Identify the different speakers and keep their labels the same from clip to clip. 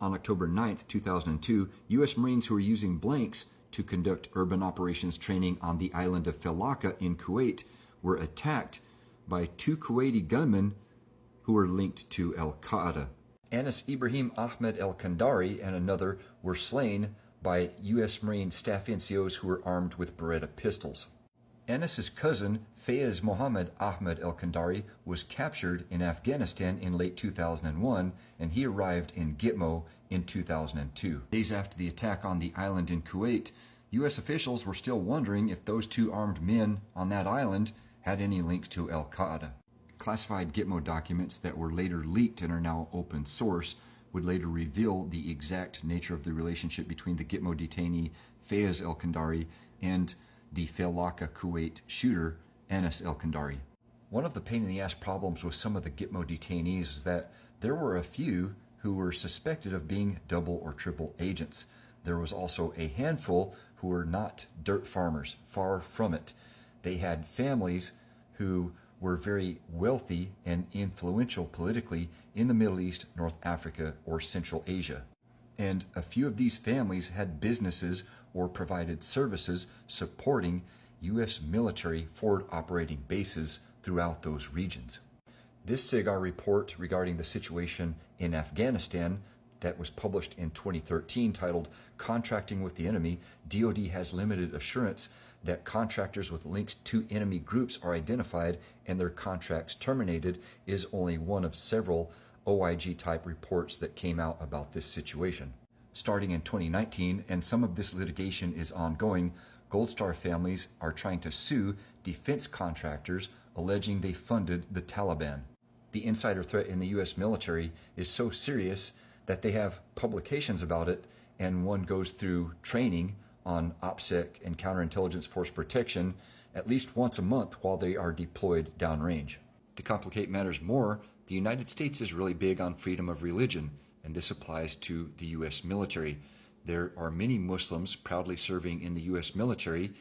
Speaker 1: On October 9, 2002, U.S. Marines who were using blanks to conduct urban operations training on the island of Felaka in Kuwait were attacked by two Kuwaiti gunmen who were linked to al-Qaeda. Anas Ibrahim Ahmed el-Kandari and another were slain by U.S. Marine staff NCOs who were armed with Beretta pistols. Anas's cousin, Fayez Mohammed Ahmed el-Kandari, was captured in Afghanistan in late 2001, and he arrived in Gitmo in 2002. Days after the attack on the island in Kuwait, U.S. officials were still wondering if those two armed men on that island had any links to al-Qaeda. Classified Gitmo documents that were later leaked and are now open source would later reveal the exact nature of the relationship between the Gitmo detainee Fayez el-Kandari and the Felaka Kuwait shooter Anas el-Kandari. One of the pain-in-the-ass problems with some of the Gitmo detainees is that there were a few who were suspected of being double or triple agents. There was also a handful who were not dirt farmers, far from it. They had families who were very wealthy and influential politically in the Middle East, North Africa, or Central Asia. And a few of these families had businesses or provided services supporting U.S. military forward operating bases throughout those regions. This SIGAR report regarding the situation in Afghanistan that was published in 2013 titled Contracting with the Enemy, DoD has limited assurance that contractors with links to enemy groups are identified and their contracts terminated is only one of several OIG-type reports that came out about this situation. Starting in 2019, and some of this litigation is ongoing, Gold Star families are trying to sue defense contractors alleging they funded the Taliban. The insider threat in the U.S. military is so serious that they have publications about it, and one goes through training on OPSEC and counterintelligence force protection at least once a month while they are deployed downrange. To complicate matters more, the United States is really big on freedom of religion, and this applies to the U.S. military. There are many Muslims proudly serving in the U.S. military,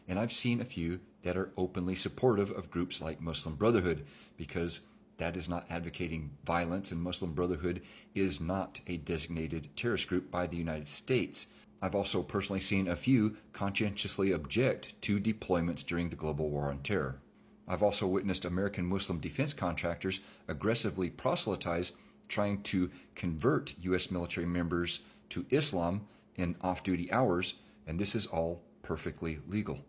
Speaker 1: and I've seen a few that are openly supportive of groups like Muslim Brotherhood, because that is not advocating violence, and Muslim Brotherhood is not a designated terrorist group by the United States. I've also personally seen a few conscientiously object to deployments during the global war on terror. I've also witnessed American Muslim defense contractors aggressively proselytize, trying to convert U.S. military members to Islam in off-duty hours, and this is all perfectly legal.